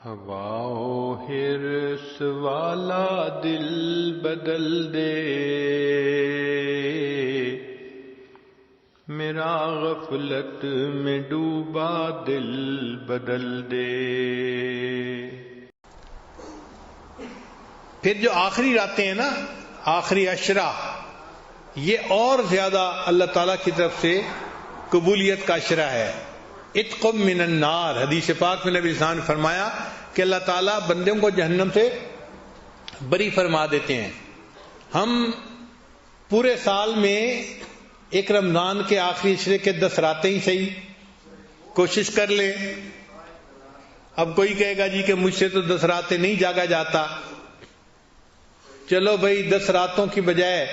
ہوا و حرص والا دل بدل دے، میرا غفلت میں ڈوبا دل بدل دے۔ پھر جو آخری راتیں ہیں نا، آخری عشرہ، یہ اور زیادہ اللہ تعالیٰ کی طرف سے قبولیت کا عشرہ ہے۔ اتقم من النار، حدیث پاک میں نبی صلی اللہ علیہ وسلم نے فرمایا کہ اللہ تعالیٰ بندوں کو جہنم سے بری فرما دیتے ہیں۔ ہم پورے سال میں ایک رمضان کے آخری عشرے کے 10 راتیں ہی صحیح کوشش کر لیں۔ اب کوئی کہے گا جی کہ مجھ سے تو 10 راتیں نہیں جاگا جاتا، چلو بھائی 10 راتوں کی بجائے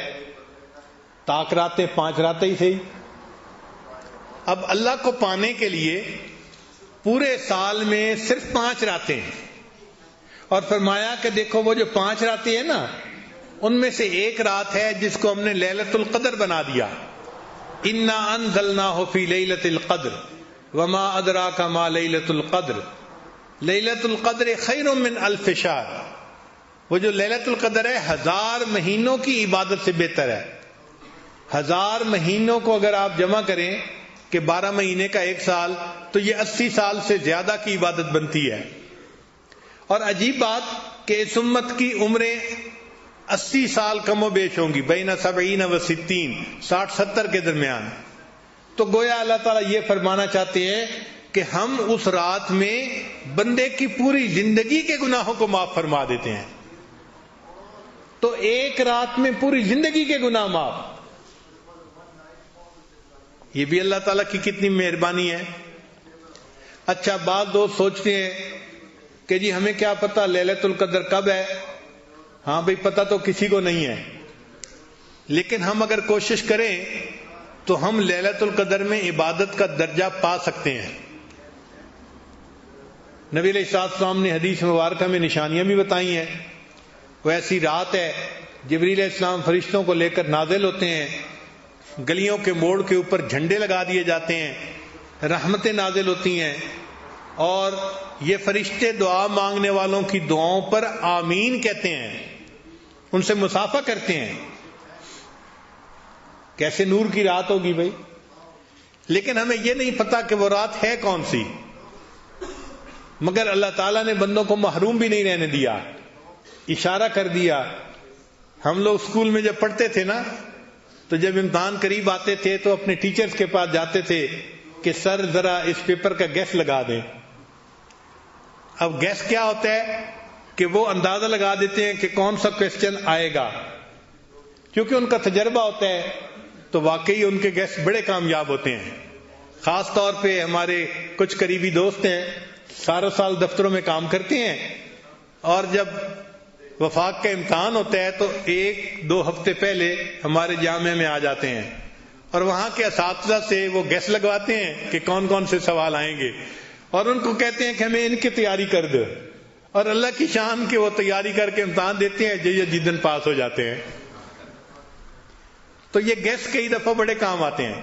طاق راتیں 5 راتیں ہی صحیح۔ اب اللہ کو پانے کے لیے پورے سال میں صرف 5 راتیں ہیں، اور فرمایا کہ دیکھو وہ جو 5 راتیں ہیں نا، ان میں سے ایک رات ہے جس کو ہم نے لیلۃ القدر بنا دیا۔ انا انزلناہ فی لیلۃ القدر وما ادراک ما لیلۃ القدر لیلۃ القدر خیر من الف شہر۔ وہ جو لیلۃ القدر ہے 1000 مہینوں کی عبادت سے بہتر ہے۔ 1000 مہینوں کو اگر آپ جمع کریں کہ 12 مہینے کا 1 سال، تو یہ 80 سال سے زیادہ کی عبادت بنتی ہے۔ اور عجیب بات کہ اس امت کی عمریں 80 سال کم و بیش ہوں گی، بین 70 و 60، 60-70 کے درمیان۔ تو گویا اللہ تعالیٰ یہ فرمانا چاہتے ہیں کہ ہم اس رات میں بندے کی پوری زندگی کے گناہوں کو معاف فرما دیتے ہیں۔ تو ایک رات میں پوری زندگی کے گناہ معاف، یہ بھی اللہ تعالیٰ کی کتنی مہربانی ہے۔ اچھا، بعض دوست سوچتے ہیں کہ جی ہمیں کیا پتا لیلۃ القدر کب ہے؟ ہاں بھئی، پتہ تو کسی کو نہیں ہے، لیکن ہم اگر کوشش کریں تو ہم لیلۃ القدر میں عبادت کا درجہ پا سکتے ہیں۔ نبی علیہ السلام نے حدیث مبارکہ میں نشانیاں بھی بتائی ہیں۔ وہ ایسی رات ہے جبریل علیہ السلام فرشتوں کو لے کر نازل ہوتے ہیں، گلیوں کے موڑ کے اوپر جھنڈے لگا دیے جاتے ہیں، رحمتیں نازل ہوتی ہیں، اور یہ فرشتے دعا مانگنے والوں کی دعاؤں پر آمین کہتے ہیں، ان سے مصافحہ کرتے ہیں۔ کیسے نور کی رات ہوگی بھائی! لیکن ہمیں یہ نہیں پتا کہ وہ رات ہے کون سی، مگر اللہ تعالیٰ نے بندوں کو محروم بھی نہیں رہنے دیا، اشارہ کر دیا۔ ہم لوگ اسکول میں جب پڑھتے تھے نا، تو جب امتحان قریب آتے تھے تو اپنے ٹیچرز کے پاس جاتے تھے کہ سر ذرا اس پیپر کا گیس لگا دیں۔ اب گیس کیا ہوتا ہے کہ وہ اندازہ لگا دیتے ہیں کہ کون سا کوسچن آئے گا، کیونکہ ان کا تجربہ ہوتا ہے، تو واقعی ان کے گیس بڑے کامیاب ہوتے ہیں۔ خاص طور پہ ہمارے کچھ قریبی دوست ہیں، سارا سال دفتروں میں کام کرتے ہیں، اور جب وفاق کا امتحان ہوتا ہے تو 1-2 ہفتے پہلے ہمارے جامعہ میں آ جاتے ہیں، اور وہاں کے اساتذہ سے وہ گیس لگواتے ہیں کہ کون کون سے سوال آئیں گے، اور ان کو کہتے ہیں کہ ہمیں ان کی تیاری کر دو، اور اللہ کی شان کہ وہ تیاری کر کے امتحان دیتے ہیں، جدن پاس ہو جاتے ہیں۔ تو یہ گیس کئی دفعہ بڑے کام آتے ہیں۔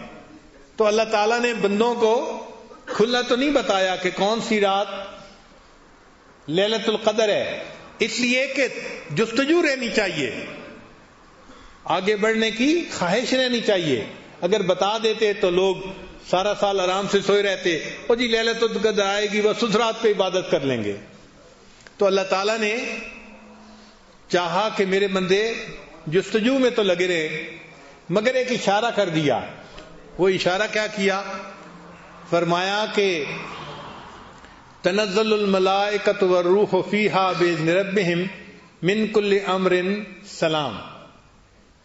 تو اللہ تعالیٰ نے بندوں کو کھلا تو نہیں بتایا کہ کون سی رات لیلۃ القدر ہے، اس لیے کہ جستجو رہنی چاہیے، آگے بڑھنے کی خواہش رہنی چاہیے۔ اگر بتا دیتے تو لوگ سارا سال آرام سے سوئے رہتے، اور جی لیلۃ القدر آئے گی بس اس رات پہ عبادت کر لیں گے۔ تو اللہ تعالیٰ نے چاہا کہ میرے بندے جستجو میں تو لگے رہے، مگر ایک اشارہ کر دیا۔ وہ اشارہ کیا کیا؟ فرمایا کہ تنزل الملائکۃ والروح فیہا باذن ربہم من کل امر سلام۔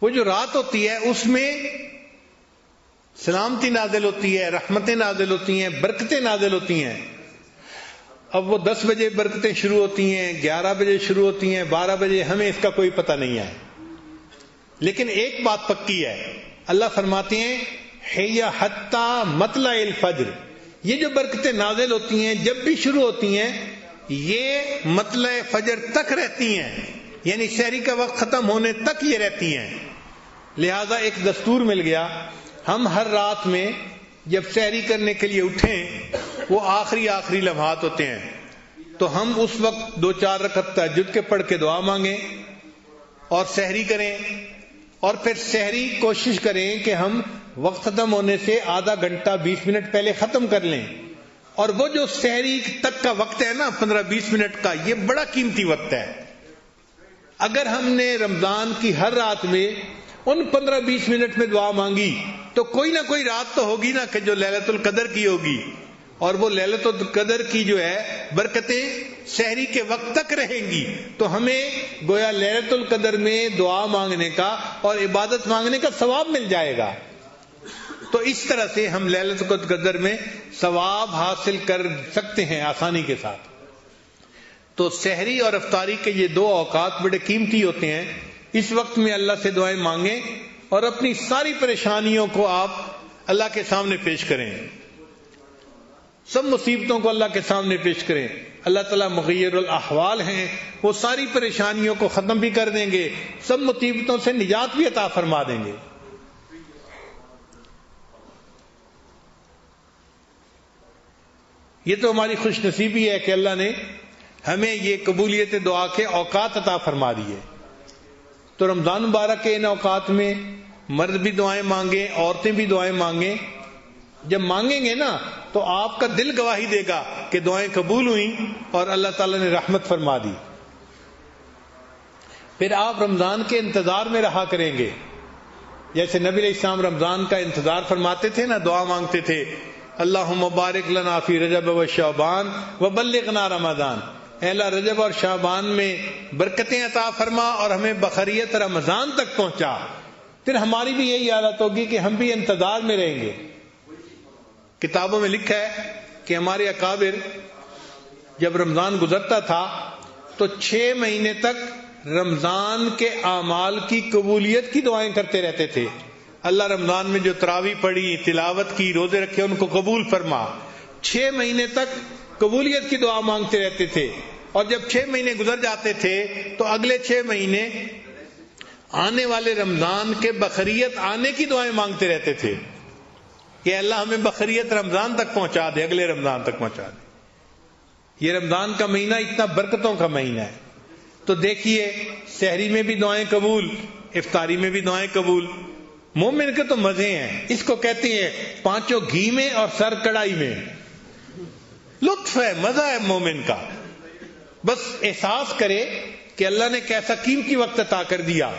وہ جو رات ہوتی ہے اس میں سلامتی نازل ہوتی ہے، رحمتیں نازل ہوتی ہیں، برکتیں نازل ہوتی ہیں۔ اب وہ 10 بجے برکتیں شروع ہوتی ہیں، 11 بجے شروع ہوتی ہیں، 12 بجے، ہمیں اس کا کوئی پتہ نہیں ہے، لیکن ایک بات پکی ہے، اللہ فرماتے ہیں حی حتی مطلع الفجر، یہ جو برکتیں نازل ہوتی ہیں جب بھی شروع ہوتی ہیں یہ مطلع فجر تک رہتی ہیں، یعنی سحری کا وقت ختم ہونے تک یہ رہتی ہیں۔ لہذا ایک دستور مل گیا، ہم ہر رات میں جب سحری کرنے کے لیے اٹھیں، وہ آخری لمحات ہوتے ہیں، تو ہم اس وقت 2-4 رکعت تہجد کے پڑھ کے دعا مانگیں اور سحری کریں، اور پھر سحری کوشش کریں کہ ہم وقت ختم ہونے سے آدھا گھنٹہ 20 منٹ پہلے ختم کر لیں. اور وہ جو سحری تک کا وقت ہے نا 15-20 منٹ کا، یہ بڑا قیمتی وقت ہے. اگر ہم نے رمضان کی ہر رات میں ان 15-20 منٹ میں دعا مانگی تو کوئی نہ کوئی رات تو ہوگی نا کہ جو لیلۃ القدر کی ہوگی، اور وہ لیلۃ القدر کی جو ہے برکتیں سحری کے وقت تک رہیں گی. تو ہمیں گویا لیلۃ القدر میں دعا مانگنے کا اور عبادت مانگنے کا ثواب مل جائے گا. تو اس طرح سے ہم لیلۃ القدر میں ثواب حاصل کر سکتے ہیں آسانی کے ساتھ. تو سحری اور افطاری کے یہ 2 اوقات بڑے قیمتی ہوتے ہیں. اس وقت میں اللہ سے دعائیں مانگیں اور اپنی ساری پریشانیوں کو آپ اللہ کے سامنے پیش کریں، سب مصیبتوں کو اللہ کے سامنے پیش کریں. اللہ تعالیٰ مغیر الاحوال ہیں، وہ ساری پریشانیوں کو ختم بھی کر دیں گے، سب مصیبتوں سے نجات بھی عطا فرما دیں گے. یہ تو ہماری خوش نصیبی ہے کہ اللہ نے ہمیں یہ قبولیت دعا کے اوقات عطا فرما دیے. تو رمضان مبارک کے ان اوقات میں مرد بھی دعائیں مانگیں، عورتیں بھی دعائیں مانگیں. جب مانگیں گے نا تو آپ کا دل گواہی دے گا کہ دعائیں قبول ہوئیں اور اللہ تعالیٰ نے رحمت فرما دی. پھر آپ رمضان کے انتظار میں رہا کریں گے. جیسے نبی علیہ السلام رمضان کا انتظار فرماتے تھے نا، دعا مانگتے تھے اللہم بارک لنا فی رجب و شعبان وبلغنا رمضان. اے اللہ رجب اور شعبان میں برکتیں عطا فرما اور ہمیں بخیریت رمضان تک پہنچا. پھر ہماری بھی یہی حالت ہوگی کہ ہم بھی انتظار میں رہیں گے. کتابوں میں لکھا ہے کہ ہمارے اکابر جب رمضان گزرتا تھا تو 6 مہینے تک رمضان کے اعمال کی قبولیت کی دعائیں کرتے رہتے تھے. اللہ رمضان میں جو تراویح پڑھی، تلاوت کی، روزے رکھے، ان کو قبول فرما. 6 مہینے تک قبولیت کی دعا مانگتے رہتے تھے. اور جب 6 مہینے گزر جاتے تھے تو اگلے 6 مہینے آنے والے رمضان کے بخیریت آنے کی دعائیں مانگتے رہتے تھے کہ اللہ ہمیں بخیریت رمضان تک پہنچا دے، اگلے رمضان تک پہنچا دے. یہ رمضان کا مہینہ اتنا برکتوں کا مہینہ ہے. تو دیکھیے سحری میں بھی دعائیں قبول، افطاری میں بھی دعائیں قبول. مومن کے تو مزے ہیں، اس کو کہتے ہیں 5 گھی میں اور سر کڑائی میں. لطف ہے، مزہ ہے مومن کا. بس احساس کرے کہ اللہ نے کیسا قیمتی وقت عطا کر دیا.